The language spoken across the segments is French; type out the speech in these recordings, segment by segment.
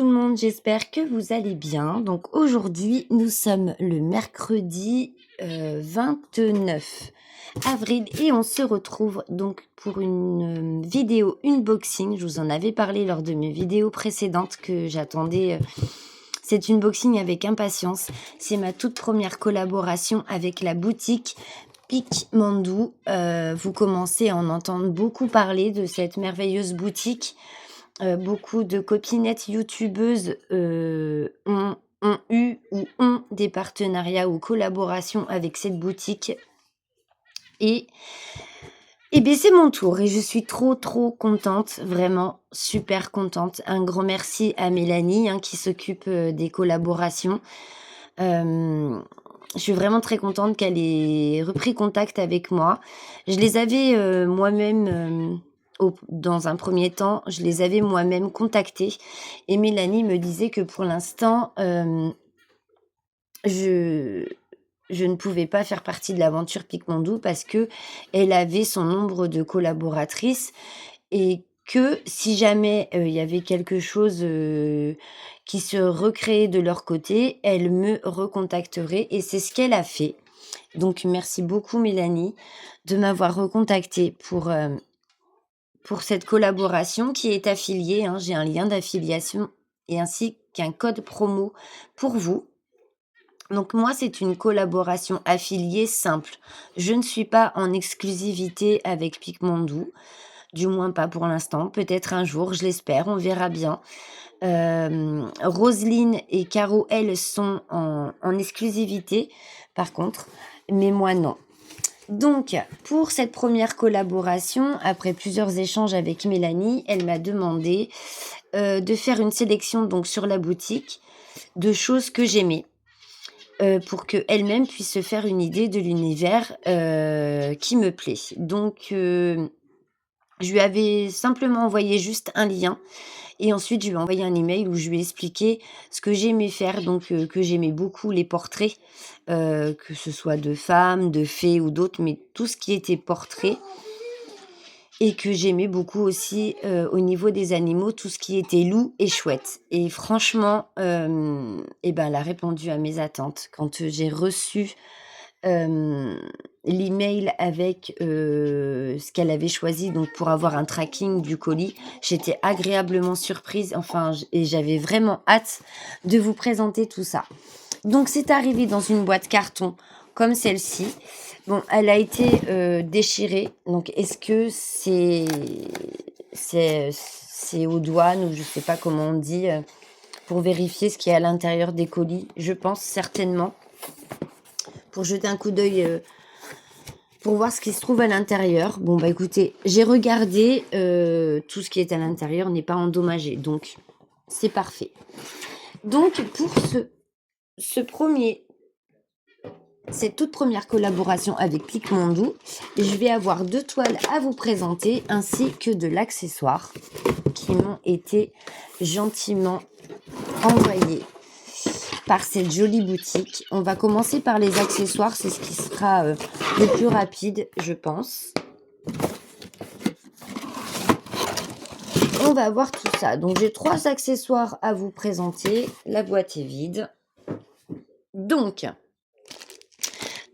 tout le monde, j'espère que vous allez bien. Donc aujourd'hui, nous sommes le mercredi 29 avril et on se retrouve donc pour une vidéo unboxing. Je vous en avais parlé lors de mes vidéos précédentes que j'attendais cet unboxing avec impatience. C'est ma toute première collaboration avec la boutique Pikmandou. Vous commencez à en entendre beaucoup parler de cette merveilleuse boutique. Beaucoup de copinettes youtubeuses ont eu ou ont des partenariats ou collaborations avec cette boutique. Et bien c'est mon tour et je suis trop contente, vraiment super contente. Un grand merci à Mélanie qui s'occupe des collaborations. Je suis vraiment très contente qu'elle ait repris contact avec moi. Je les avais moi-même... dans un premier temps, je les avais moi-même contactés et Mélanie me disait que pour l'instant, je ne pouvais pas faire partie de l'aventure Pikmandou parce qu'elle avait son nombre de collaboratrices et que si jamais il y avait quelque chose qui se recréait de leur côté, elle me recontacterait et c'est ce qu'elle a fait. Donc merci beaucoup Mélanie de m'avoir recontactée pour cette collaboration qui est affiliée. J'ai un lien d'affiliation et ainsi qu'un code promo pour vous. Donc moi, c'est une collaboration affiliée simple. Je ne suis pas en exclusivité avec Pikmandou, du moins pas pour l'instant. Peut-être un jour, je l'espère, on verra bien. Roselyne et Caro, elles, sont en exclusivité, par contre, mais moi non. Donc, pour cette première collaboration, après plusieurs échanges avec Mélanie, elle m'a demandé de faire une sélection donc sur la boutique de choses que j'aimais pour qu'elle-même puisse se faire une idée de l'univers qui me plaît. Donc, je lui avais simplement envoyé juste un lien et ensuite je lui ai envoyé un email où je lui ai expliqué ce que j'aimais faire, donc que j'aimais beaucoup les portraits, que ce soit de femmes, de fées ou d'autres, mais tout ce qui était portrait et que j'aimais beaucoup aussi au niveau des animaux, tout ce qui était loup et chouette. Et franchement, elle a répondu à mes attentes. Quand j'ai reçu l'email avec ce qu'elle avait choisi donc pour avoir un tracking du colis, j'étais agréablement surprise, et j'avais vraiment hâte de vous présenter tout ça. Donc c'est arrivé dans une boîte carton comme celle-ci. Bon, elle a été déchirée. Donc est-ce que c'est aux douanes ou je sais pas comment on dit pour vérifier ce qu'il y a à l'intérieur des colis? Je pense certainement. Pour jeter un coup d'œil pour voir ce qui se trouve à l'intérieur. Bon, bah écoutez, j'ai regardé, tout ce qui est à l'intérieur n'est pas endommagé, donc c'est parfait. Donc pour cette toute première collaboration avec Pikmandou, je vais avoir 2 toiles à vous présenter ainsi que de l'accessoire qui m'ont été gentiment envoyés par cette jolie boutique. On va commencer par les accessoires, c'est ce qui sera le plus rapide, je pense. On va voir tout ça. Donc j'ai 3 accessoires à vous présenter. La boîte est vide. Donc,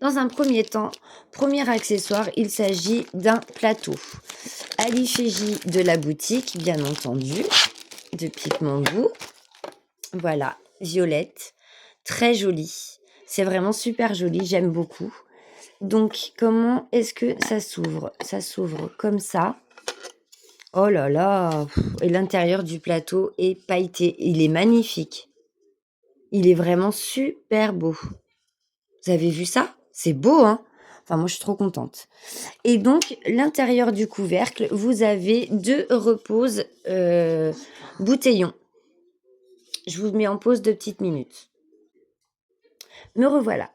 dans un premier temps, premier accessoire, il s'agit d'un plateau à l'effigie de la boutique, bien entendu, de Pikmandou. Voilà, violette, très jolie. C'est vraiment super joli, j'aime beaucoup. Donc, comment est-ce que ça s'ouvre? Ça s'ouvre comme ça. Oh là là! Et l'intérieur du plateau est pailleté. Il est magnifique. Il est vraiment super beau. Vous avez vu ça? C'est beau, hein? Enfin, moi, je suis trop contente. Et donc, l'intérieur du couvercle, vous avez 2 reposes bouteillons. Je vous mets en pause 2 petites minutes. Me revoilà.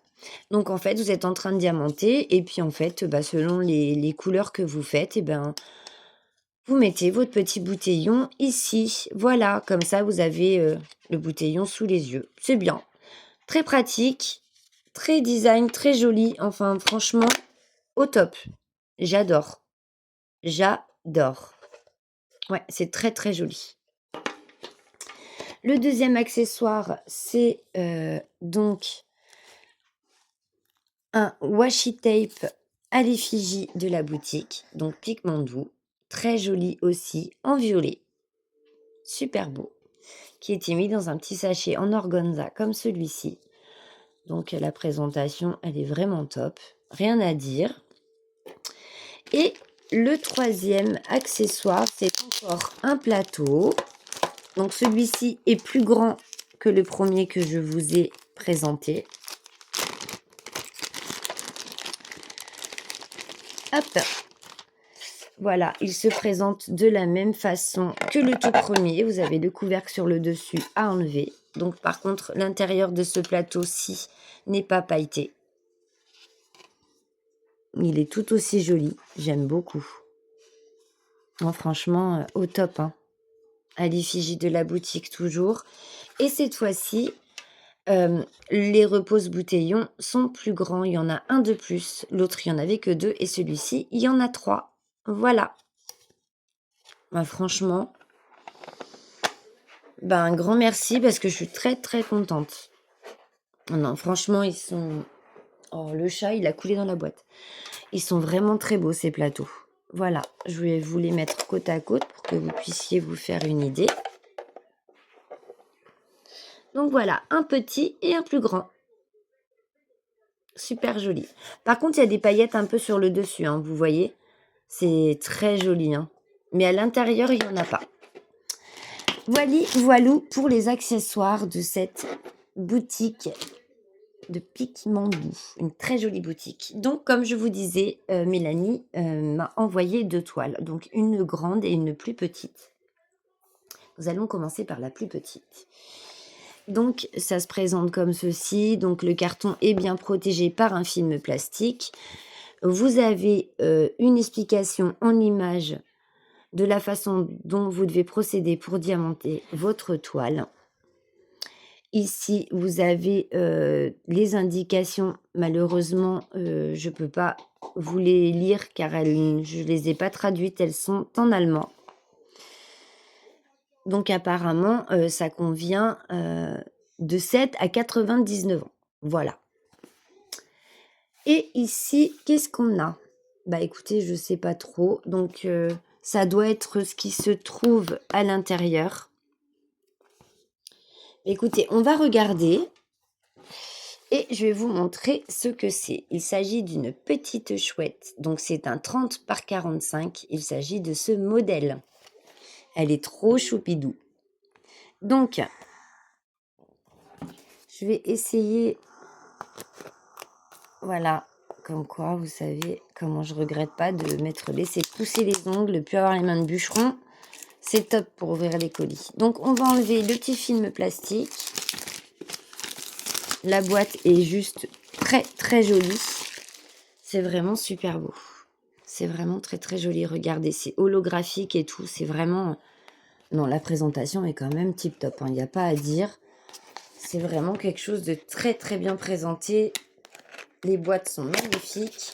Donc, en fait, vous êtes en train de diamanter et puis, en fait, selon les couleurs que vous faites, vous mettez votre petit bouteillon ici. Voilà, comme ça, vous avez le bouteillon sous les yeux. C'est bien. Très pratique, très design, très joli. Enfin, franchement, au top. J'adore. J'adore. Ouais, c'est très, très joli. Le deuxième accessoire, c'est donc un washi tape à l'effigie de la boutique, donc Picmandou, très joli aussi, en violet, super beau, qui était mis dans un petit sachet en organza comme celui-ci. Donc la présentation, elle est vraiment top, rien à dire. Et le troisième accessoire, c'est encore un plateau. Donc celui-ci est plus grand que le premier que je vous ai présenté. Hop, voilà, il se présente de la même façon que le tout premier. Vous avez le couvercle sur le dessus à enlever. Donc par contre, l'intérieur de ce plateau-ci n'est pas pailleté. Il est tout aussi joli, j'aime beaucoup. Non, franchement, au top, hein. À l'effigie de la boutique toujours. Et cette fois-ci, les repose-bouteillons sont plus grands. Il y en a un de plus, l'autre, il n'y en avait que 2 et celui-ci, il y en a 3. Voilà. Bah, franchement, un grand merci parce que je suis très, très contente. Non, franchement, ils sont... Oh, le chat, il a coulé dans la boîte. Ils sont vraiment très beaux, ces plateaux. Voilà, je vais vous les mettre côte à côte pour que vous puissiez vous faire une idée. Donc voilà, un petit et un plus grand. Super joli. Par contre, il y a des paillettes un peu sur le dessus, hein, vous voyez. C'est très joli, hein. Mais à l'intérieur, il n'y en a pas. Voilou pour les accessoires de cette boutique de Picmandou. Une très jolie boutique. Donc, comme je vous disais, Mélanie m'a envoyé 2 toiles. Donc, une grande et une plus petite. Nous allons commencer par la plus petite. Donc, ça se présente comme ceci. Donc, le carton est bien protégé par un film plastique. Vous avez une explication en image de la façon dont vous devez procéder pour diamanter votre toile. Ici, vous avez les indications. Malheureusement, je ne peux pas vous les lire car je ne les ai pas traduites. Elles sont en allemand. Donc apparemment, ça convient de 7 à 99 ans. Voilà. Et ici, qu'est-ce qu'on a? Écoutez, je ne sais pas trop. Donc, ça doit être ce qui se trouve à l'intérieur. Écoutez, on va regarder et je vais vous montrer ce que c'est. Il s'agit d'une petite chouette. Donc, c'est un 30 par 45. Il s'agit de ce modèle. Elle est trop choupidou. Donc, je vais essayer... Voilà, comme quoi, vous savez, comment je regrette pas de laisser pousser les ongles, puis avoir les mains de bûcheron. C'est top pour ouvrir les colis. Donc, on va enlever le petit film plastique. La boîte est juste très, très jolie. C'est vraiment super beau. C'est vraiment très, très joli. Regardez, c'est holographique et tout. C'est vraiment... Non, la présentation est quand même tip top. Il n'y a pas à dire. C'est vraiment quelque chose de très, très bien présenté. Les boîtes sont magnifiques.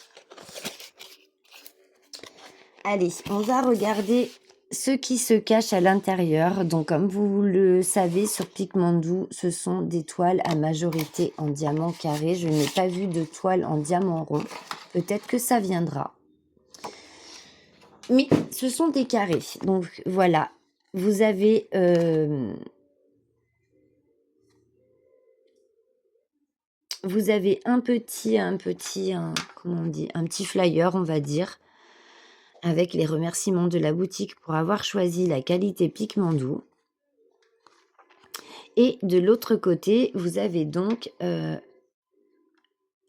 Allez, on va regarder ce qui se cache à l'intérieur. Donc, comme vous le savez, sur Picmandou, ce sont des toiles à majorité en diamant carré. Je n'ai pas vu de toile en diamant rond. Peut-être que ça viendra. Mais ce sont des carrés. Donc, voilà. Vous avez... vous avez un petit, comment on dit, un petit flyer, on va dire, avec les remerciements de la boutique pour avoir choisi la qualité Picmandou. Et de l'autre côté, vous avez donc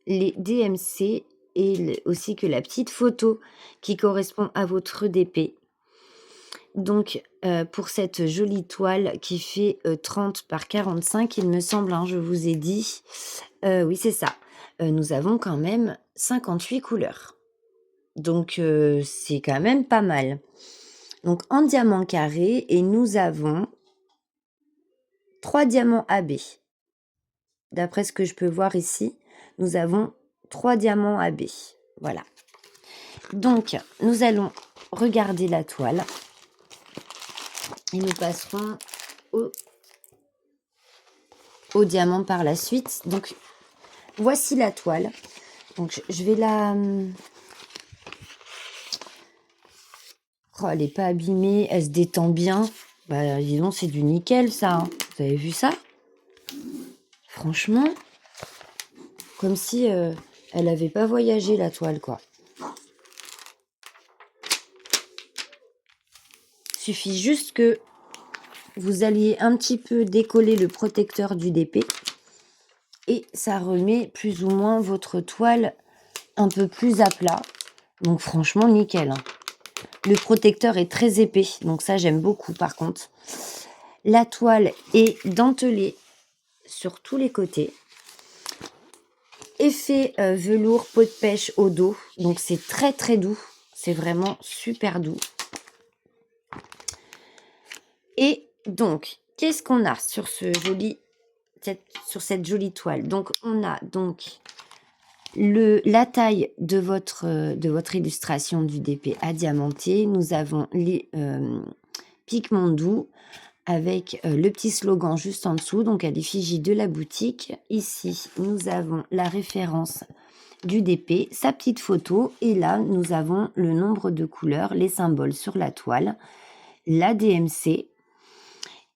les DMC et aussi que la petite photo qui correspond à votre DP. Donc, pour cette jolie toile qui fait 30 par 45, il me semble, hein, je vous ai dit, oui, c'est ça. Nous avons quand même 58 couleurs. Donc, c'est quand même pas mal. Donc, en diamant carré, et nous avons 3 diamants AB. D'après ce que je peux voir ici, nous avons 3 diamants AB. Voilà. Donc, nous allons regarder la toile. Et nous passerons au au diamant par la suite. Donc, voici la toile. Donc, je vais la... Oh, elle n'est pas abîmée, elle se détend bien. Bah, dis donc, c'est du nickel, ça. Hein. Vous avez vu ça? Franchement, comme si elle n'avait pas voyagé, la toile, quoi. Suffit juste que vous alliez un petit peu décoller le protecteur du DP. Et ça remet plus ou moins votre toile un peu plus à plat. Donc, franchement, nickel. Hein. Le protecteur est très épais, donc ça j'aime beaucoup par contre. La toile est dentelée sur tous les côtés. Effet velours peau de pêche au dos, donc c'est très très doux. C'est vraiment super doux. Et donc, qu'est-ce qu'on a sur sur cette jolie toile? Donc, on a donc la taille de votre illustration du DP à diamanter. Nous avons les pigments doux avec le petit slogan juste en dessous, donc à l'effigie de la boutique. Ici, nous avons la référence du DP, sa petite photo, et là, nous avons le nombre de couleurs, les symboles sur la toile, la DMC,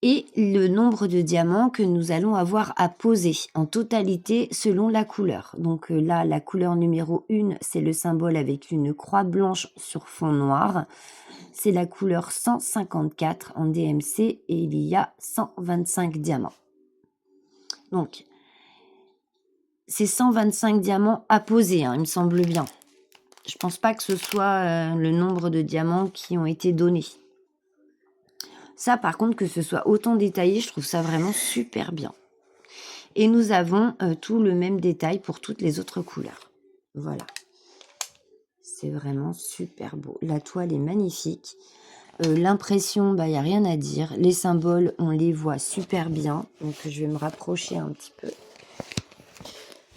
et le nombre de diamants que nous allons avoir à poser en totalité selon la couleur. Donc là, la couleur numéro 1, c'est le symbole avec une croix blanche sur fond noir. C'est la couleur 154 en DMC et il y a 125 diamants. Donc, c'est 125 diamants à poser, hein, il me semble bien. Je pense pas que ce soit le nombre de diamants qui ont été donnés. Ça, par contre, que ce soit autant détaillé, je trouve ça vraiment super bien. Et nous avons tout le même détail pour toutes les autres couleurs. Voilà. C'est vraiment super beau. La toile est magnifique. L'impression, il n'y a rien à dire. Les symboles, on les voit super bien. Donc, je vais me rapprocher un petit peu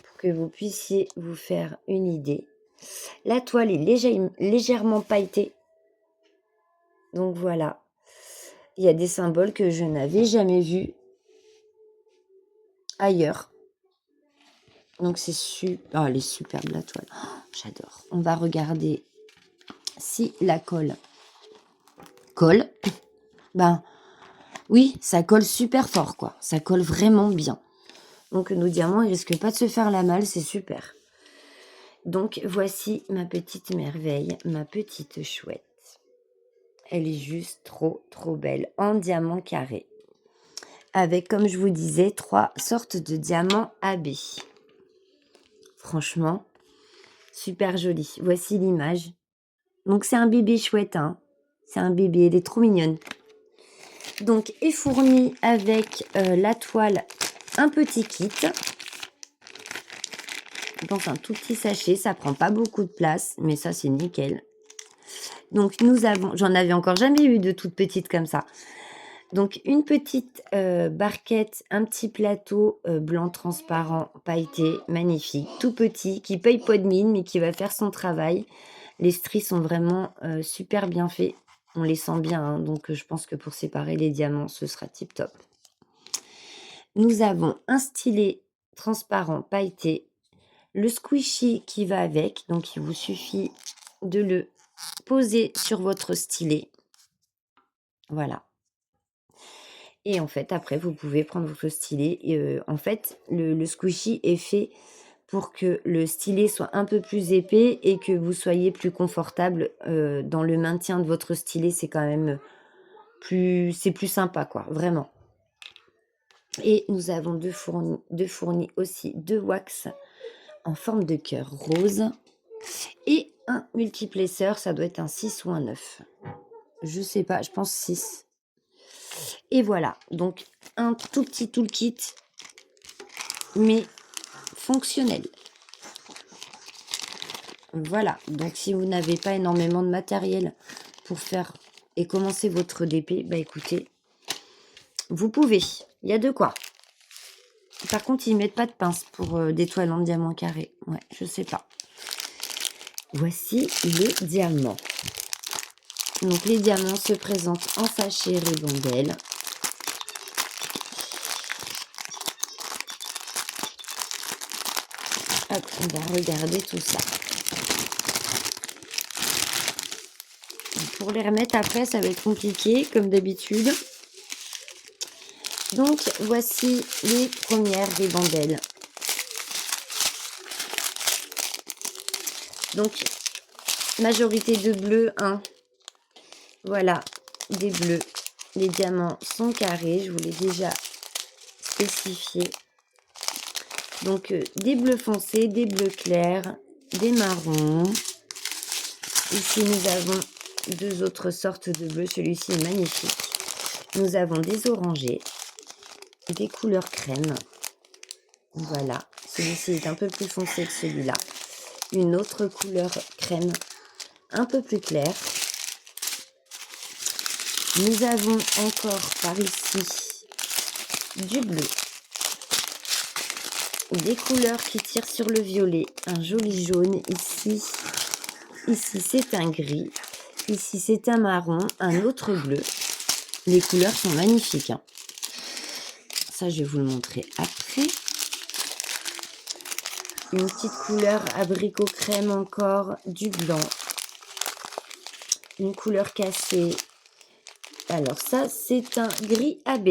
pour que vous puissiez vous faire une idée. La toile est légèrement pailletée. Donc, voilà. Il y a des symboles que je n'avais jamais vus ailleurs. Donc, c'est super. Oh, elle est superbe, la toile. Oh, j'adore. On va regarder si la colle. Colle. Ben, oui, ça colle super fort, quoi. Ça colle vraiment bien. Donc, nos diamants, ils risquent pas de se faire la malle, c'est super. Donc, voici ma petite merveille, ma petite chouette. Elle est juste trop, trop belle, en diamant carré. Avec, comme je vous disais, 3 sortes de diamants AB. Franchement, super joli. Voici l'image. Donc, c'est un bébé chouette, hein. C'est un bébé, elle est trop mignonne. Donc, est fourni avec la toile, un petit kit. Dans un tout petit sachet, ça prend pas beaucoup de place, mais ça, c'est nickel. Donc, nous avons, j'en avais encore jamais eu de toute petite comme ça. Donc, une petite barquette, un petit plateau blanc transparent, pailleté, magnifique, tout petit, qui paye pas de mine, mais qui va faire son travail. Les stries sont vraiment super bien faits. On les sent bien, hein, donc je pense que pour séparer les diamants, ce sera tip top. Nous avons un stylet transparent pailleté, le squishy qui va avec, donc il vous suffit de le poser sur votre stylet. Voilà. Et en fait, après, vous pouvez prendre votre stylet. Et en fait, le squishy est fait pour que le stylet soit un peu plus épais et que vous soyez plus confortable dans le maintien de votre stylet. C'est quand même c'est plus sympa, quoi, vraiment. Et nous avons deux fournis aussi 2 wax en forme de cœur rose et un multiplaceur, ça doit être un 6 ou un 9. Je sais pas, je pense 6. Et voilà, donc un tout petit toolkit, mais fonctionnel. Voilà, donc si vous n'avez pas énormément de matériel pour faire et commencer votre DP, bah écoutez, vous pouvez, il y a de quoi. Par contre, ils mettent pas de pince pour des toiles en diamant carré. Ouais, je sais pas. Voici les diamants. Donc les diamants se présentent en sachet ribambelle. Hop, on va regarder tout ça. Pour les remettre après, ça va être compliqué, comme d'habitude. Donc, voici les premières ribambelles. Donc, majorité de bleu, 1. Voilà, des bleus. Les diamants sont carrés, je vous l'ai déjà spécifié. Donc, des bleus foncés, des bleus clairs, des marrons. Ici, nous avons 2 autres sortes de bleus. Celui-ci est magnifique. Nous avons des orangés, des couleurs crème. Voilà, celui-ci est un peu plus foncé que celui-là. Une autre couleur crème, un peu plus claire. Nous avons encore par ici du bleu. Des couleurs qui tirent sur le violet. Un joli jaune ici. Ici, c'est un gris. Ici, c'est un marron, un autre bleu. Les couleurs sont magnifiques, hein. Ça, je vais vous le montrer après. Une petite couleur abricot crème encore, du blanc. Une couleur cassée. Alors ça, c'est un gris AB.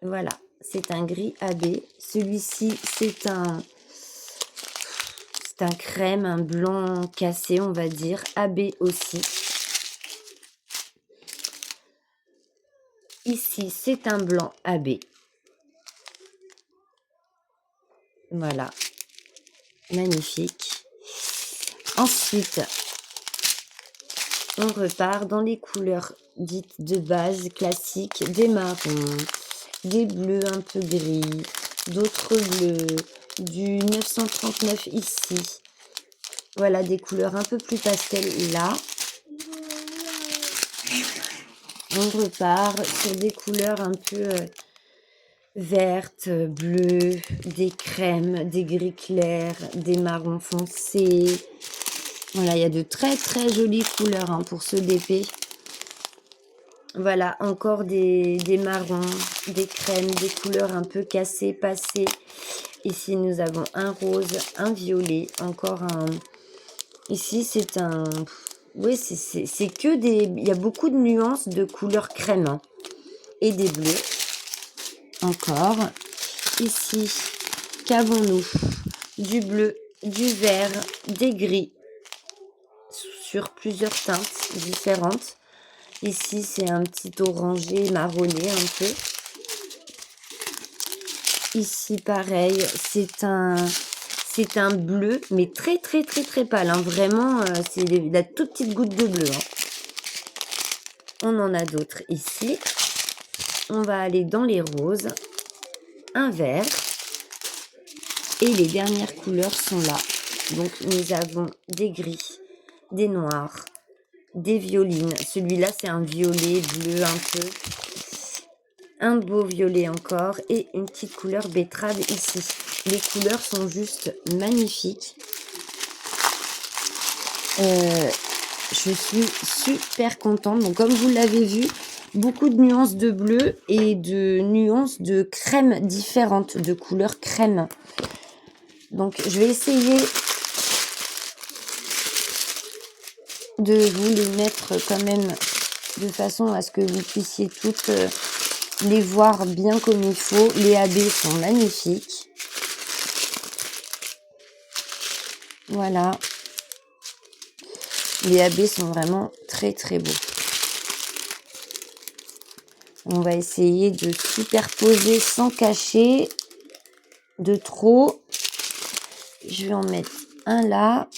Voilà, c'est un gris AB. Celui-ci, c'est un crème, un blanc cassé, on va dire. AB aussi. Ici, c'est un blanc AB. Voilà, magnifique. Ensuite, on repart dans les couleurs dites de base, classiques, des marrons, des bleus un peu gris, d'autres bleus, du 939 ici. Voilà, des couleurs un peu plus pastel là. On repart sur des couleurs un peu vertes, bleues, des crèmes, des gris clairs, des marrons foncés. Voilà, il y a de très très jolies couleurs, hein, pour ce DP. Voilà, encore des marrons, des crèmes, des couleurs un peu cassées, passées. Ici, nous avons un rose, un violet, encore un... Ici, c'est un... Oui, c'est que des... Il y a beaucoup de nuances de couleurs crème, hein, et des bleus. Encore. Ici, qu'avons-nous? Du bleu, du vert, des gris, sur plusieurs teintes différentes. Ici, c'est un petit orangé marronné un peu. Ici, pareil, c'est un bleu, mais très, très, très, très pâle, hein. Vraiment, c'est la toute petite goutte de bleu, hein. On en a d'autres ici. On va aller dans les roses. Un vert. Et les dernières couleurs sont là. Donc, nous avons des gris, des noirs, des violines. Celui-là, c'est un violet bleu un peu. Un beau violet encore. Et une petite couleur betterave ici. Les couleurs sont juste magnifiques. Je suis super contente. Donc, comme vous l'avez vu, beaucoup de nuances de bleu et de nuances de crème différentes, de couleurs crème. Donc, je vais essayer de vous les mettre quand même de façon à ce que vous puissiez toutes les voir bien comme il faut. Les AB sont magnifiques. Voilà. Les AB sont vraiment très très beaux. On va essayer de superposer sans cacher de trop. Je vais en mettre un là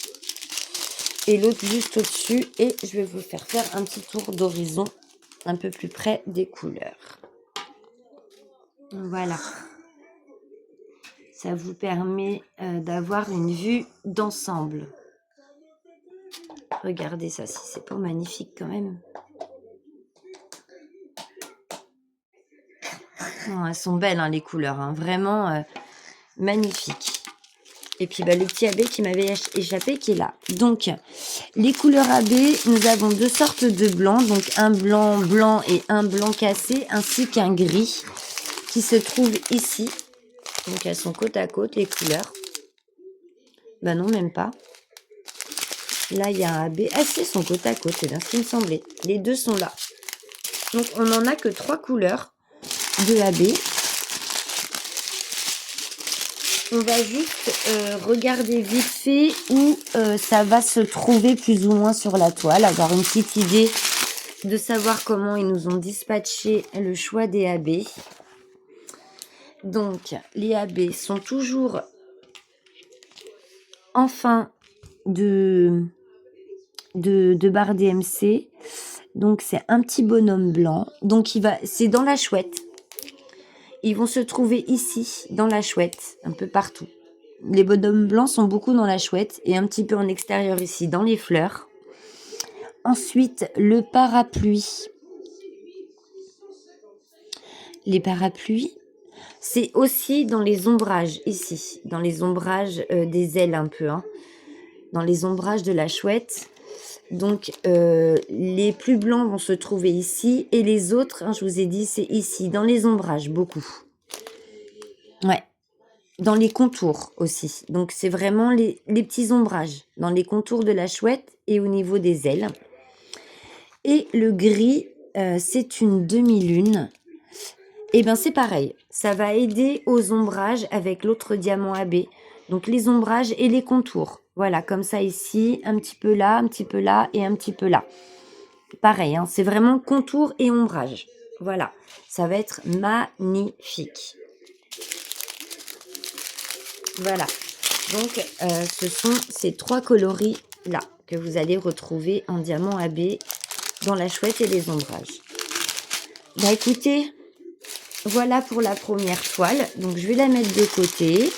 et l'autre juste au-dessus. Et je vais vous faire un petit tour d'horizon un peu plus près des couleurs. Voilà. Ça vous permet d'avoir une vue d'ensemble. Regardez ça, si c'est pas magnifique quand même. Oh, elles sont belles, hein, les couleurs, hein, vraiment magnifiques. Et puis le petit AB qui m'avait échappé qui est là. Donc les couleurs AB, nous avons 2 sortes de blancs, donc un blanc blanc et un blanc cassé, ainsi qu'un gris qui se trouve ici. Donc elles sont côte à côte les couleurs. Bah non, même pas. Là, il y a un AB. Ah si, ils sont côte à côte, c'est bien ce qui me semblait. Les deux sont là. Donc, on n'en a que 3 couleurs de AB. On va juste regarder vite fait où ça va se trouver plus ou moins sur la toile, avoir une petite idée de savoir comment ils nous ont dispatché le choix des AB. Donc, les AB sont toujours en fin de barre DMC. Donc, c'est un petit bonhomme blanc. Donc, c'est dans la chouette. Ils vont se trouver ici, dans la chouette, un peu partout. Les bonhommes blancs sont beaucoup dans la chouette et un petit peu en extérieur ici, dans les fleurs. Ensuite, le parapluie. Les parapluies, c'est aussi dans les ombrages, ici. Dans les ombrages des ailes un peu. Hein. Dans les ombrages de la chouette. Donc, les plus blancs vont se trouver ici. Et les autres, hein, je vous ai dit, c'est ici, dans les ombrages, beaucoup. Ouais. Dans les contours aussi. Donc, c'est vraiment les petits ombrages. Dans les contours de la chouette et au niveau des ailes. Et le gris, c'est une demi-lune. Et bien, c'est pareil. Ça va aider aux ombrages avec l'autre diamant AB. Donc, les ombrages et les contours. Voilà, comme ça ici, un petit peu là et un petit peu là. Pareil, hein, c'est vraiment contour et ombrage. Voilà, ça va être magnifique. Voilà, donc ce sont ces 3 coloris-là que vous allez retrouver en diamant AB dans la chouette et les ombrages. Bah écoutez, voilà pour la première toile. Donc je vais la mettre de côté.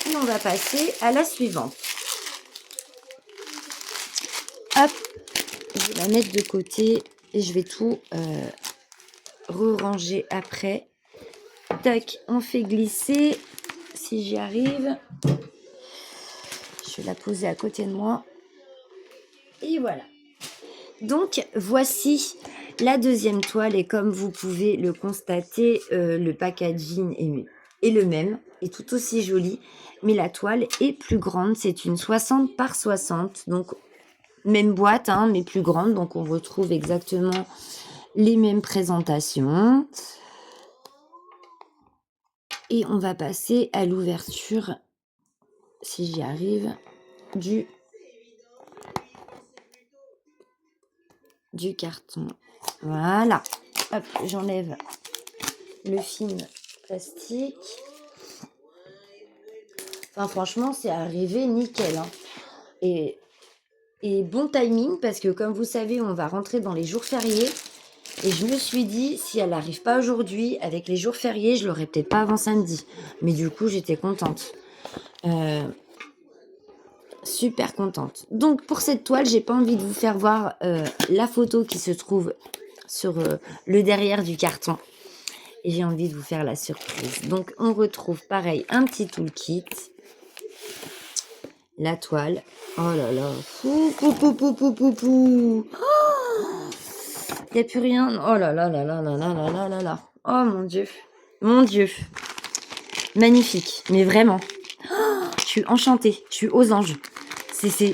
Et on va passer à la suivante. Hop, je vais la mettre de côté et je vais tout re-ranger après. Tac, on fait glisser, si j'y arrive. Je vais la poser à côté de moi. Et voilà. Donc, voici la deuxième toile. Et comme vous pouvez le constater, le packaging est le même, est tout aussi joli. Mais la toile est plus grande. C'est une 60 par 60. Donc, même boîte, hein, mais plus grande. Donc, on retrouve exactement les mêmes présentations. Et on va passer à l'ouverture, si j'y arrive, du carton. Voilà. Hop, j'enlève le film plastique. Enfin, franchement, c'est arrivé nickel. Hein. Et bon timing, parce que comme vous savez, on va rentrer dans les jours fériés. Et je me suis dit, si elle n'arrive pas aujourd'hui, avec les jours fériés, je l'aurai peut-être pas avant samedi. Mais du coup, j'étais contente. Super contente. Donc, pour cette toile, j'ai pas envie de vous faire voir la photo qui se trouve sur le derrière du carton. Et j'ai envie de vous faire la surprise. Donc, on retrouve pareil un petit toolkit. La toile. Oh là là. Il n'y a plus rien. Oh là là là là là là là là là là. Oh mon Dieu. Mon Dieu. Magnifique. Mais vraiment. Je suis enchantée. Je suis aux anges. C'est...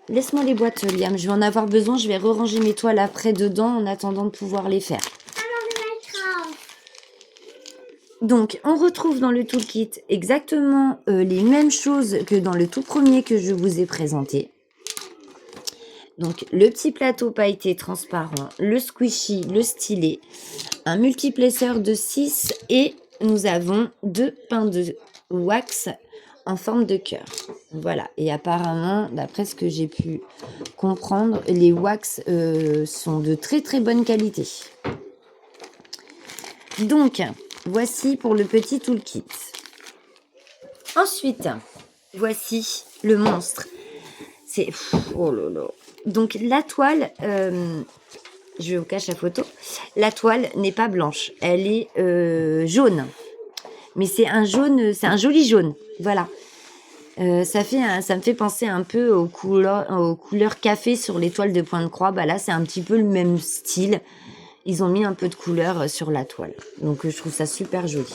Laisse-moi les boîtes, Liam. Je vais en avoir besoin. Je vais re-ranger mes toiles après dedans en attendant de pouvoir les faire. Donc, on retrouve dans le toolkit exactement les mêmes choses que dans le tout premier que je vous ai présenté. Donc, le petit plateau pailleté transparent, le squishy, le stylet, un multiplesseur de 6 et nous avons 2 pains de wax en forme de cœur. Voilà. Et apparemment, d'après ce que j'ai pu comprendre, les wax sont de très très bonne qualité. Donc, voici pour le petit toolkit. Ensuite, voici le monstre. C'est... Oh là là. Donc, la toile... je vous cache la photo. La toile n'est pas blanche. Elle est jaune. Mais c'est un jaune... C'est un joli jaune. Voilà. Ça me fait penser un peu aux couleurs café sur les toiles de point de croix. Bah là, c'est un petit peu le même style. Ils ont mis un peu de couleur sur la toile. Donc, je trouve ça super joli.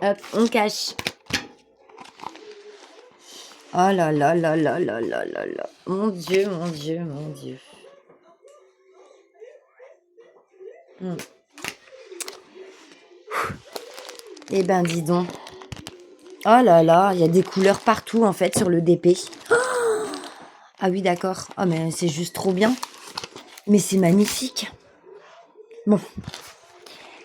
Hop, on cache. Oh là là là là là là là là. Mon Dieu, mon Dieu, mon Dieu. Eh ben, dis donc. Oh là là, il y a des couleurs partout, en fait, sur le DP. Ah oui, d'accord. Oh, mais c'est juste trop bien. Mais c'est magnifique. Bon.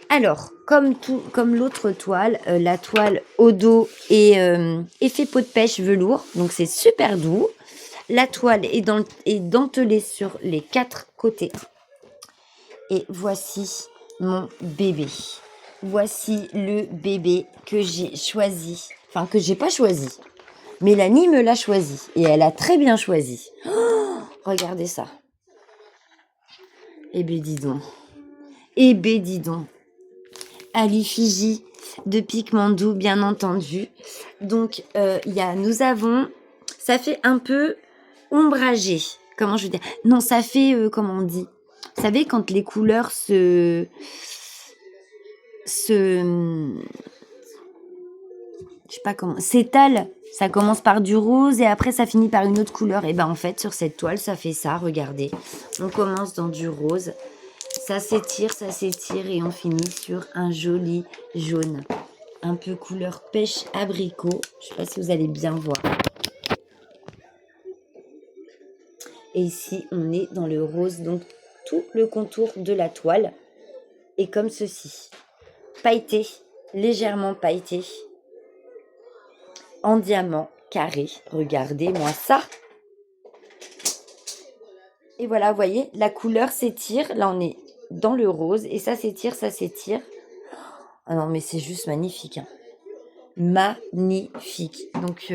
Alors, comme l'autre toile, la toile au dos est effet peau de pêche velours. Donc, c'est super doux. La toile est dentelée sur les 4 côtés. Et voici mon bébé. Voici le bébé que j'ai choisi. Enfin, que j'ai pas choisi. Mélanie me l'a choisi. Et elle a très bien choisi. Oh, regardez ça. Eh ben dis donc. Eh ben dis donc. À l'effigie de Pikmandou, bien entendu. Donc, nous avons... Ça fait un peu ombragé. Comment je veux dire? Non, ça fait... comment on dit? Vous savez, quand les couleurs je sais pas comment, s'étalent, ça commence par du rose et après ça finit par une autre couleur. Et ben en fait, sur cette toile, ça fait ça, regardez. On commence dans du rose, ça s'étire et on finit sur un joli jaune. Un peu couleur pêche abricot. Je sais pas si vous allez bien voir. Et ici, on est dans le rose, donc tout le contour de la toile est comme ceci. Pailleté, légèrement pailleté, en diamant carré. Regardez-moi ça. Et voilà, vous voyez, la couleur s'étire. Là, on est dans le rose et ça s'étire, ça s'étire. Ah non, mais c'est juste magnifique. Hein. Magnifique. Donc,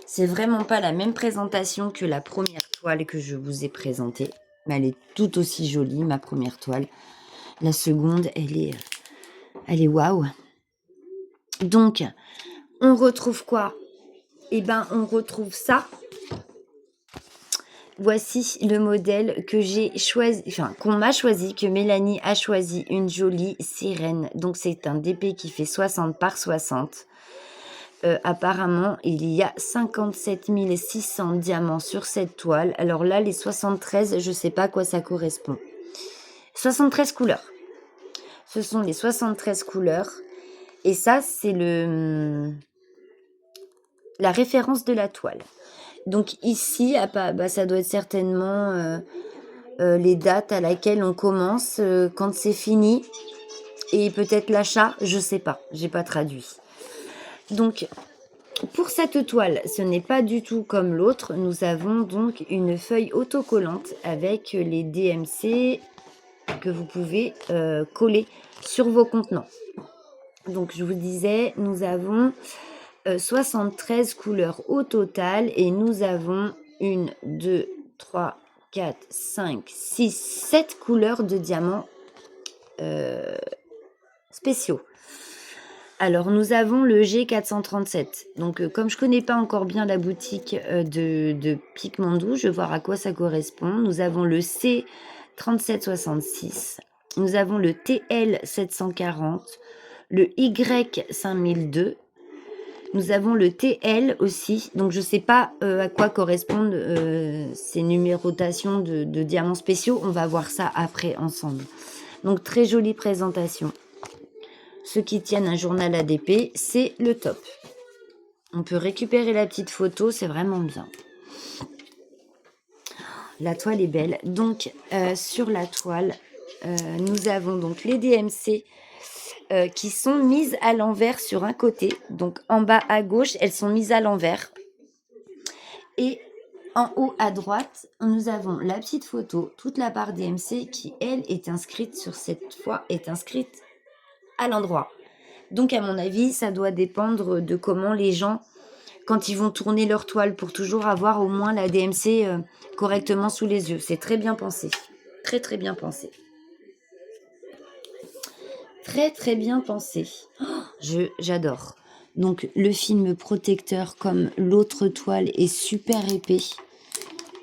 c'est vraiment pas la même présentation que la première toile que je vous ai présentée. Mais elle est tout aussi jolie, ma première toile. La seconde, elle est waouh. Donc, on retrouve quoi? Eh ben, on retrouve ça. Voici le modèle que j'ai choisi, enfin, qu'on m'a choisi, que Mélanie a choisi, une jolie sirène. Donc, c'est un DP qui fait 60 par 60. Apparemment, il y a 57 600 diamants sur cette toile. Alors là, les 73, je ne sais pas à quoi ça correspond. 73 couleurs. Ce sont les 73 couleurs. Et ça, c'est la référence de la toile. Donc ici, ça doit être certainement les dates à laquelle on commence, quand c'est fini. Et peut-être l'achat, je ne sais pas. J'ai pas traduit. Donc, pour cette toile, ce n'est pas du tout comme l'autre. Nous avons donc une feuille autocollante avec les DMC que vous pouvez coller sur vos contenants. Donc, je vous disais, nous avons 73 couleurs au total et nous avons 1, 2, 3, 4, 5, 6, 7 couleurs de diamants spéciaux. Alors, nous avons le G437. Donc, comme je ne connais pas encore bien la boutique de Pikmandou, je vais voir à quoi ça correspond. Nous avons le C3766. Nous avons le TL740. Le Y5002. Nous avons le TL aussi. Donc, je ne sais pas à quoi correspondent ces numérotations de diamants spéciaux. On va voir ça après ensemble. Donc, très jolie présentation. Ceux qui tiennent un journal ADP, c'est le top. On peut récupérer la petite photo, c'est vraiment bien. La toile est belle. Donc, sur la toile, nous avons donc les DMC qui sont mises à l'envers sur un côté. Donc, en bas à gauche, elles sont mises à l'envers. Et en haut à droite, nous avons la petite photo, toute la barre DMC qui, elle, est inscrite sur cette fois, est inscrite à l'endroit. Donc, à mon avis, ça doit dépendre de comment les gens, quand ils vont tourner leur toile, pour toujours avoir au moins la DMC correctement sous les yeux. C'est très bien pensé. Très, très bien pensé. Très, très bien pensé. Oh, j'adore. Donc, le film protecteur, comme l'autre toile, est super épais.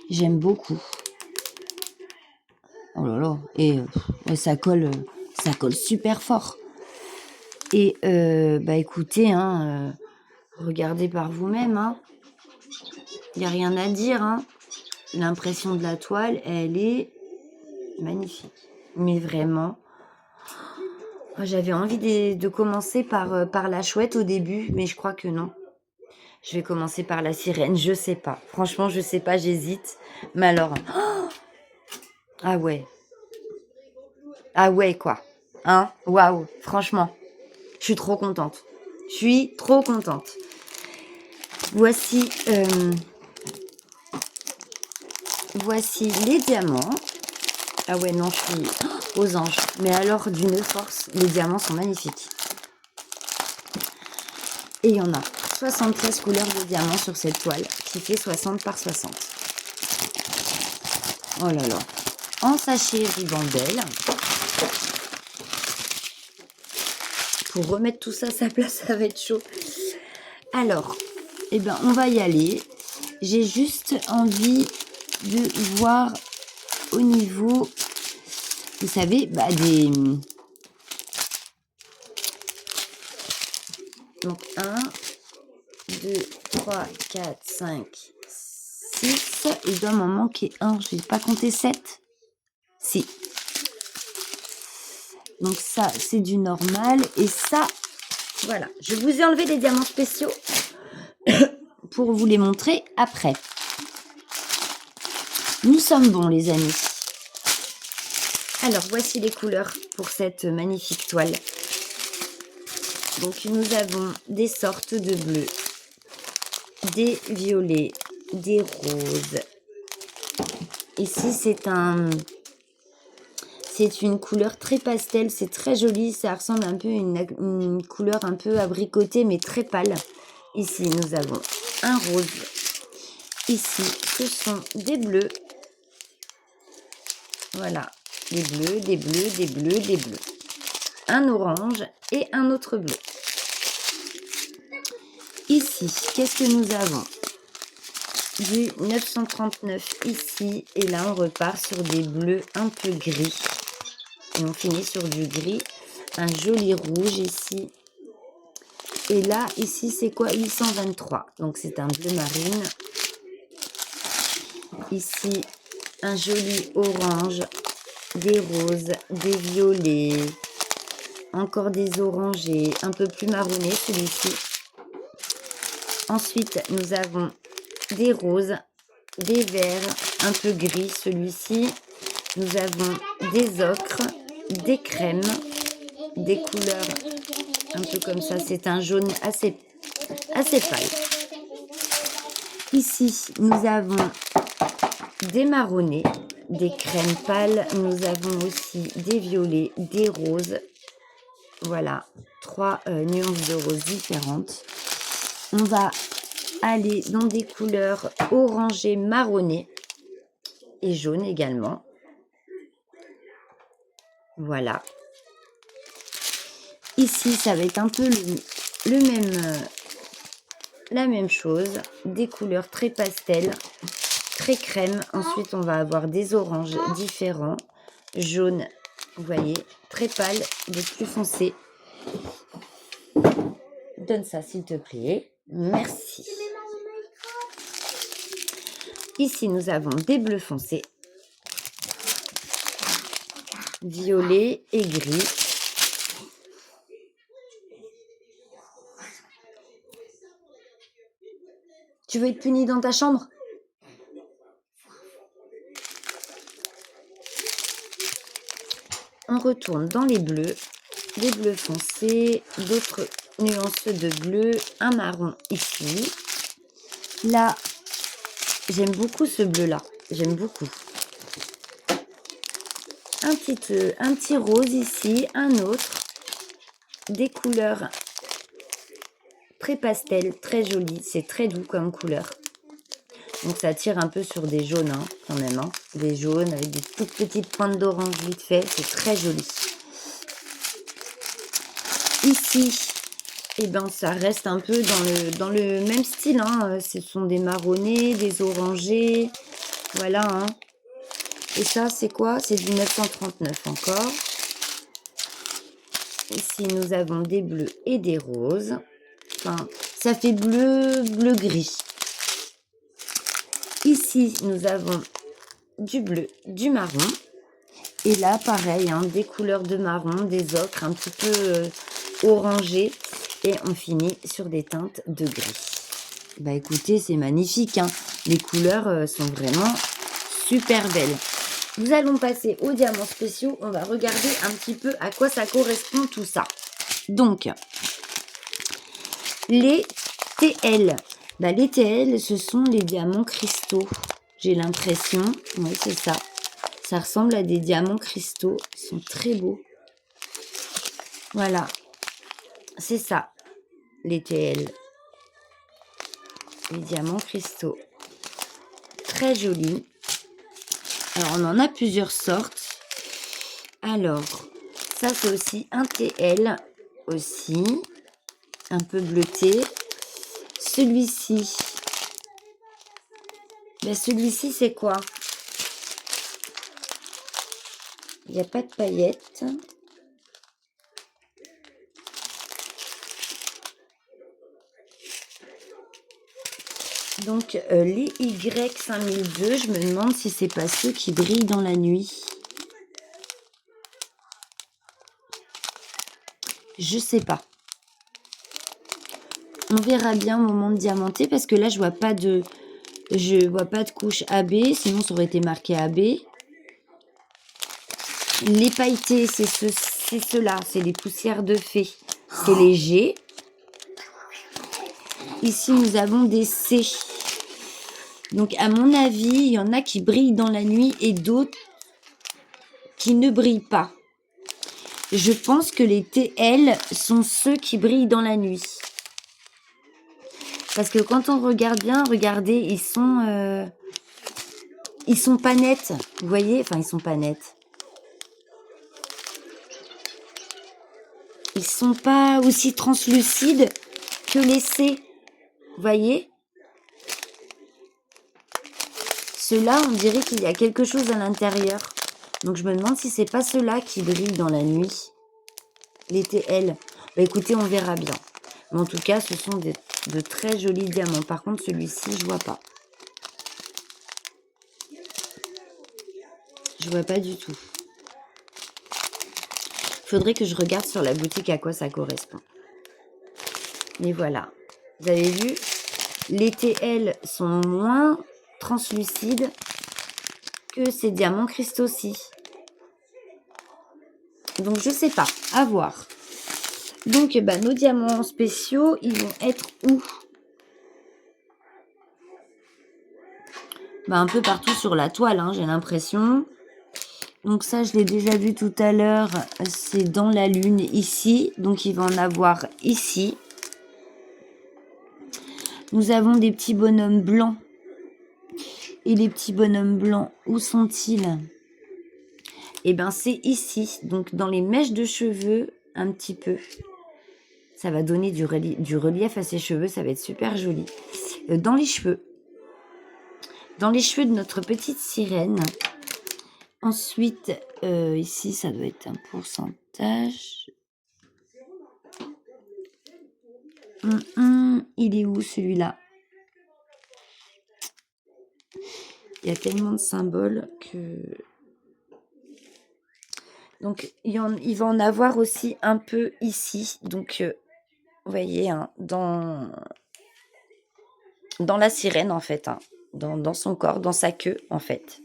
J'aime beaucoup. Oh là là. Et ça colle super fort. Et bah écoutez, hein, regardez par vous-même, hein. Il n'y a rien à dire, hein. L'impression de la toile, elle est magnifique. Mais vraiment, moi, j'avais envie de commencer par la chouette au début, mais je crois que non. Je vais commencer par la sirène, je sais pas. Franchement, je sais pas, j'hésite. Mais alors, ah ouais. Ah ouais, quoi. Hein? Waouh, franchement. Je suis trop contente. Je suis trop contente. Voici, voici les diamants. Ah ouais, non, je suis aux anges. Mais alors, d'une force, les diamants sont magnifiques. Et il y en a 73 couleurs de diamants sur cette toile qui fait 60 par 60. Oh là là. En sachet ribambelle. Pour remettre tout ça à sa place, ça va être chaud. Alors, eh ben, on va y aller. J'ai juste envie de voir au niveau, vous savez, bah, des... Donc, 1, 2, 3, 4, 5, 6. Il doit m'en manquer un. Je n'ai pas compté 7. Si. Donc ça, c'est du normal. Et ça, voilà. Je vous ai enlevé les diamants spéciaux pour vous les montrer après. Nous sommes bons, les amis. Alors, voici les couleurs pour cette magnifique toile. Donc, nous avons des sortes de bleus, des violets, des roses. Ici, c'est une couleur très pastel, c'est très joli. Ça ressemble un peu à une couleur un peu abricotée, mais très pâle. Ici, nous avons un rose. Ici, ce sont des bleus. Voilà, des bleus, des bleus, des bleus, des bleus. Un orange et un autre bleu. Ici, qu'est-ce que nous avons? Du 939 ici. Et là, on repart sur des bleus un peu gris. Et on finit sur du gris. Un joli rouge ici. Et là, ici, c'est quoi? 823. Donc, c'est un bleu marine. Ici, un joli orange. Des roses, des violets. Encore des orangés. Un peu plus marronné, celui-ci. Ensuite, nous avons des roses, des verts, un peu gris celui-ci. Nous avons des ocres, des crèmes, des couleurs un peu comme ça. C'est un jaune assez pâle. Ici, nous avons des marronnés, des crèmes pâles. Nous avons aussi des violets, des roses. Voilà, 3 nuances de roses différentes. On va aller dans des couleurs orangées, marronnées et jaunes également. Voilà. Ici, ça va être un peu la même chose. Des couleurs très pastel, très crème. Ensuite, on va avoir des oranges différents. Jaune, vous voyez, très pâle, des plus foncés. Donne ça, s'il te plaît. Merci. Ici, nous avons des bleus foncés, violet et gris. Tu veux être puni dans ta chambre? On retourne dans les bleus, des bleus foncés, d'autres nuances de bleu, un marron ici. Là, j'aime beaucoup ce bleu-là, j'aime beaucoup. Un petit rose ici, un autre. Des couleurs très pastel, très jolies, c'est très doux comme couleur. Donc ça tire un peu sur des jaunes hein, quand même. Hein. Des jaunes avec des toutes petites pointes d'orange vite fait, c'est très joli. Ici, eh ben, ça reste un peu dans le même style. Hein. Ce sont des marronnés, des orangés. Voilà. Hein. Et ça, c'est quoi? C'est du 939 encore. Ici, nous avons des bleus et des roses. Enfin, ça fait bleu, bleu-gris. Ici, nous avons du bleu, du marron. Et là, pareil, hein, des couleurs de marron, des ocres un petit peu orangées. Et on finit sur des teintes de gris. Bah écoutez, c'est magnifique. Hein. Les couleurs sont vraiment super belles. Nous allons passer aux diamants spéciaux. On va regarder un petit peu à quoi ça correspond tout ça. Donc, les TL. Bah, les TL, ce sont les diamants cristaux. J'ai l'impression. Oui, c'est ça. Ça ressemble à des diamants cristaux. Ils sont très beaux. Voilà. C'est ça, les TL. Les diamants cristaux. Très jolis. Alors, on en a plusieurs sortes. Alors, ça, c'est aussi un TL. Aussi. Un peu bleuté. Celui-ci. Ben, celui-ci, c'est quoi? Il n'y a pas de paillettes. Donc, les Y5002, je me demande si c'est pas ceux qui brillent dans la nuit. Je sais pas. On verra bien au moment de diamanter parce que là, je vois pas de couche AB, sinon ça aurait été marqué AB. Les pailletés, c'est ceux-là, c'est les poussières de fée. C'est les G. Ici, nous avons des C. Donc, à mon avis, il y en a qui brillent dans la nuit et d'autres qui ne brillent pas. Je pense que les TL sont ceux qui brillent dans la nuit. Parce que quand on regarde bien, regardez, ils sont pas nets. Vous voyez? Enfin, ils sont pas nets. Ils sont pas aussi translucides que les C. Vous voyez? Ceux-là, on dirait qu'il y a quelque chose à l'intérieur. Donc, je me demande si c'est pas ceux-là qui brillent dans la nuit. Les TL. Bah, écoutez, on verra bien. Mais en tout cas, ce sont de très jolis diamants. Par contre, celui-ci, je vois pas. Je vois pas du tout. Il faudrait que je regarde sur la boutique à quoi ça correspond. Mais voilà. Vous avez vu, les TL sont moins translucides que ces diamants cristaux-ci. Donc, je sais pas. À voir. Donc, bah, nos diamants spéciaux, ils vont être où? Bah, un peu partout sur la toile, hein, j'ai l'impression. Donc ça, je l'ai déjà vu tout à l'heure. C'est dans la lune, ici. Donc, il va en avoir ici. Nous avons des petits bonhommes blancs. Et les petits bonhommes blancs, où sont-ils? Eh bien, c'est ici. Donc, dans les mèches de cheveux, un petit peu. Ça va donner du relief à ses cheveux. Ça va être super joli. Dans les cheveux. Dans les cheveux de notre petite sirène. Ensuite, ici, ça doit être un pourcentage. Il est où celui-là? Il y a tellement de symboles que... Donc, il va en avoir aussi un peu ici. Donc, vous voyez, hein, dans la sirène, en fait. Hein, dans son corps, dans sa queue, en fait.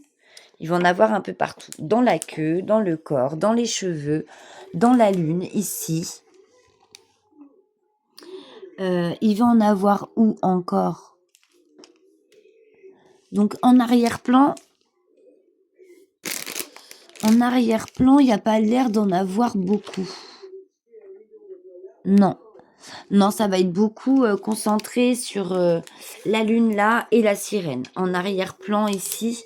Il va en avoir un peu partout. Dans la queue, dans le corps, dans les cheveux, dans la lune, ici. Il va en avoir où encore? Donc, en arrière-plan, il n'y a pas l'air d'en avoir beaucoup. Non. Non, ça va être beaucoup concentré sur la lune là et la sirène. En arrière-plan ici,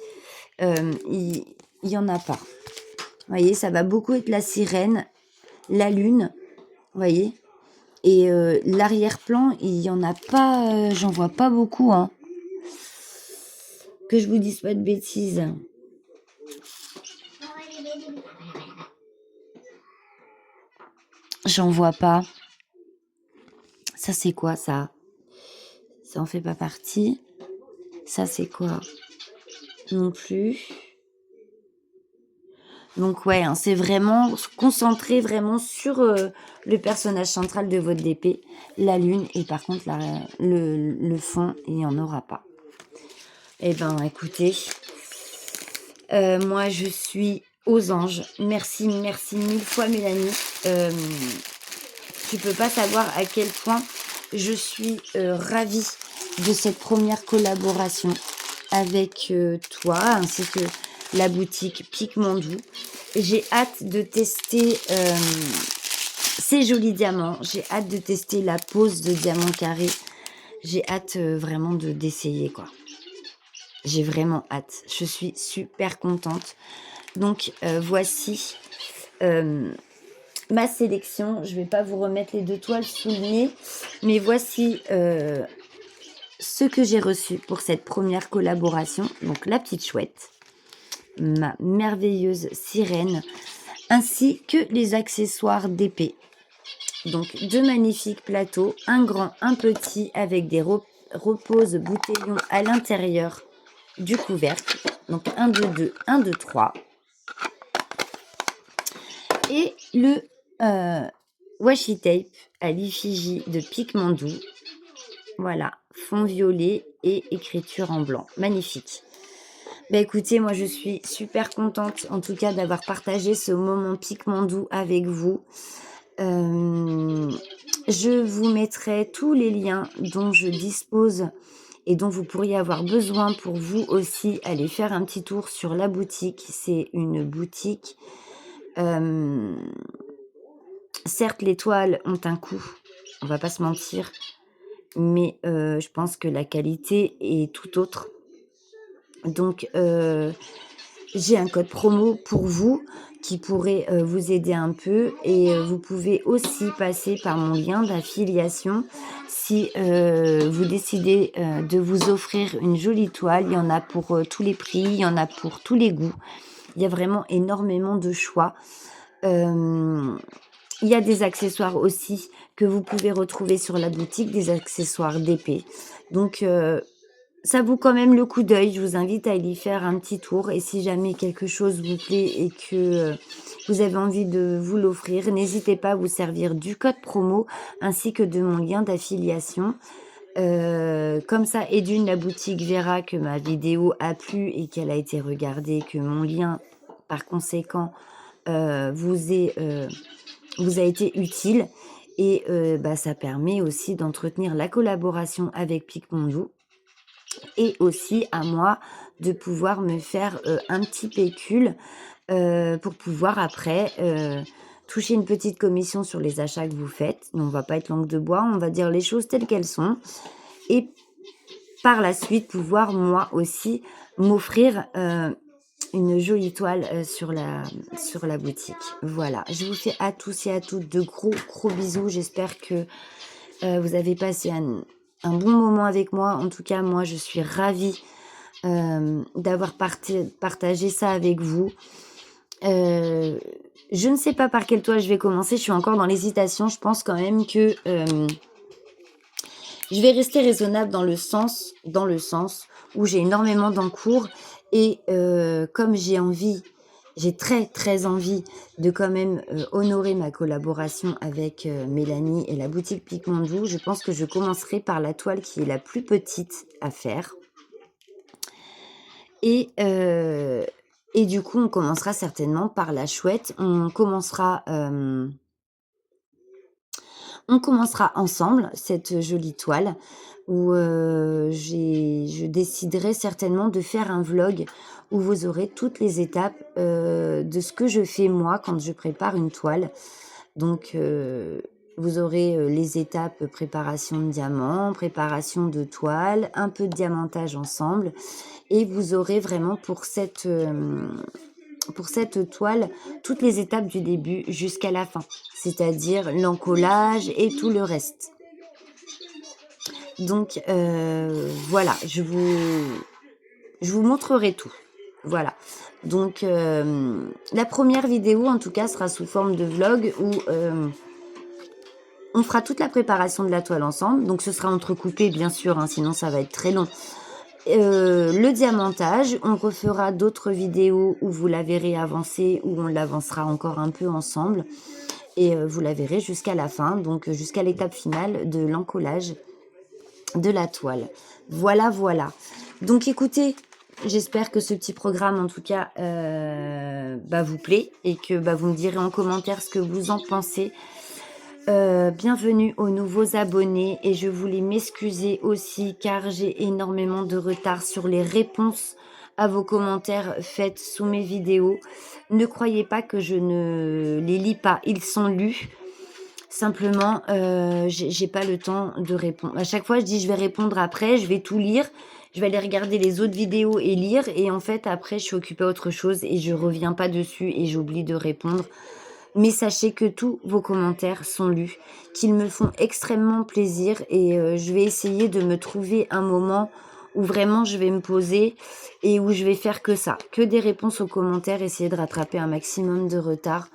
il n'y en a pas. Vous voyez, ça va beaucoup être la sirène, la lune, vous voyez. Et l'arrière-plan, il n'y en a pas, j'en vois pas beaucoup. Hein. Que je vous dise pas de bêtises. j'en vois pas. Ça, c'est quoi, ça? Ça en fait pas partie. Ça, c'est quoi? Non plus. Donc ouais, hein, c'est vraiment se concentrer vraiment sur le personnage central de votre DP, la lune, et par contre le fond, il n'y en aura pas. Eh ben écoutez, moi je suis aux anges. Merci, merci mille fois Mélanie. Tu peux pas savoir à quel point je suis ravie de cette première collaboration avec toi, ainsi que la boutique Pic Mondou. J'ai hâte de tester ces jolis diamants. J'ai hâte de tester la pose de diamants carrés. J'ai hâte vraiment d'essayer, quoi. J'ai vraiment hâte. Je suis super contente. Donc, voici ma sélection. Je ne vais pas vous remettre les 2 toiles sous le nez, mais voici ce que j'ai reçu pour cette première collaboration. Donc, la petite chouette, ma merveilleuse sirène, ainsi que les accessoires d'épée. Donc, 2 magnifiques plateaux, un grand, un petit, avec des reposes bouteillons à l'intérieur du couvercle. Donc, 1, 2, 2, 1, 2, 3. Et le washi tape à l'effigie de Pic Mondou. Voilà, fond violet et écriture en blanc. Magnifique. Bah écoutez, moi je suis super contente en tout cas d'avoir partagé ce moment Pic Mondou avec vous. Je vous mettrai tous les liens dont je dispose et dont vous pourriez avoir besoin pour vous aussi aller faire un petit tour sur la boutique. C'est une boutique. Certes, les toiles ont un coût, on va pas se mentir, mais je pense que la qualité est tout autre. Donc, j'ai un code promo pour vous qui pourrait vous aider un peu, et vous pouvez aussi passer par mon lien d'affiliation si vous décidez de vous offrir une jolie toile. Il y en a pour tous les prix, il y en a pour tous les goûts. Il y a vraiment énormément de choix. Il y a des accessoires aussi que vous pouvez retrouver sur la boutique, des accessoires d'épée. Donc, ça vaut quand même le coup d'œil. Je vous invite à y faire un petit tour. Et si jamais quelque chose vous plaît et que vous avez envie de vous l'offrir, n'hésitez pas à vous servir du code promo ainsi que de mon lien d'affiliation. Comme ça, et d'une, la boutique verra que ma vidéo a plu et qu'elle a été regardée, que mon lien, par conséquent, vous a été utile. Et ça permet aussi d'entretenir la collaboration avec Pic Mondou, et aussi à moi de pouvoir me faire un petit pécule pour pouvoir après toucher une petite commission sur les achats que vous faites. Mais on va pas être langue de bois, on va dire les choses telles qu'elles sont, et par la suite pouvoir moi aussi m'offrir une jolie toile sur la boutique. Voilà, je vous fais à tous et à toutes de gros bisous. J'espère que vous avez passé un bon moment avec moi. En tout cas, moi, je suis ravie d'avoir partagé ça avec vous. Je ne sais pas par quelle toile je vais commencer. Je suis encore dans l'hésitation. Je pense quand même que je vais rester raisonnable dans le sens où j'ai énormément d'encours, et comme j'ai très envie de quand même honorer ma collaboration avec Mélanie et la boutique Pic Mondou, je pense que je commencerai par la toile qui est la plus petite à faire. Et du coup, on commencera certainement par la chouette. On commencera ensemble cette jolie toile où je déciderai certainement de faire un vlog où vous aurez toutes les étapes de ce que je fais moi quand je prépare une toile. Donc vous aurez les étapes préparation de diamants, préparation de toile, un peu de diamantage ensemble, et vous aurez vraiment pour cette toile toutes les étapes du début jusqu'à la fin, c'est-à-dire l'encollage et tout le reste. Donc voilà, je vous montrerai tout. Voilà. Donc la première vidéo en tout cas sera sous forme de vlog où On fera toute la préparation de la toile ensemble, donc ce sera entrecoupé bien sûr, hein, sinon ça va être très long. Le diamantage, on refera d'autres vidéos où vous la verrez avancer, où on l'avancera encore un peu ensemble et vous la verrez jusqu'à la fin, donc jusqu'à l'étape finale de l'encollage de la toile. Voilà, voilà. Donc écoutez, j'espère que ce petit programme en tout cas vous plaît et que vous me direz en commentaire ce que vous en pensez. Bienvenue aux nouveaux abonnés et je voulais m'excuser aussi car j'ai énormément de retard sur les réponses à vos commentaires faites sous mes vidéos. Ne croyez pas que je ne les lis pas, ils sont lus. Simplement, j'ai pas le temps de répondre. À chaque fois, je dis: «Je vais répondre après», je vais tout lire, je vais aller regarder les autres vidéos et lire et en fait, après, je suis occupée à autre chose et je reviens pas dessus et j'oublie de répondre. Mais sachez que tous vos commentaires sont lus, qu'ils me font extrêmement plaisir et je vais essayer de me trouver un moment où vraiment je vais me poser et où je vais faire que ça, que des réponses aux commentaires, essayer de rattraper un maximum de retard.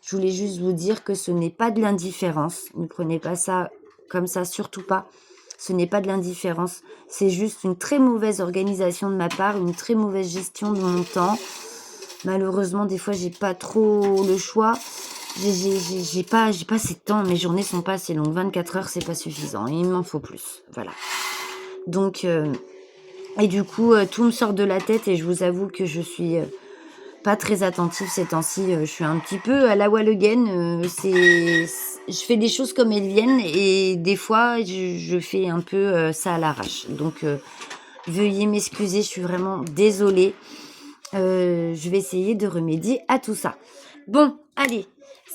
Je voulais juste vous dire que ce n'est pas de l'indifférence. Ne prenez pas ça comme ça, surtout pas. Ce n'est pas de l'indifférence. C'est juste une très mauvaise organisation de ma part, une très mauvaise gestion de mon temps. Malheureusement, des fois, j'ai pas trop le choix. J'ai pas assez de temps. Mes journées sont pas assez longues. 24 heures, c'est pas suffisant. Il m'en faut plus. Voilà. Donc, et du coup, tout me sort de la tête et je vous avoue que je suis pas très attentive ces temps-ci. Je suis un petit peu à la wall again. Je fais des choses comme elles viennent et des fois, je fais un peu ça à l'arrache. Donc, veuillez m'excuser. Je suis vraiment désolée. Je vais essayer de remédier à tout ça. Bon, allez,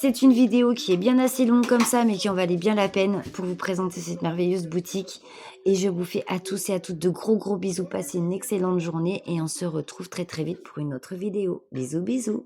c'est une vidéo qui est bien assez longue comme ça, mais qui en valait bien la peine pour vous présenter cette merveilleuse boutique. Et je vous fais à tous et à toutes de gros gros bisous. Passez une excellente journée et on se retrouve très très vite pour une autre vidéo. Bisous bisous.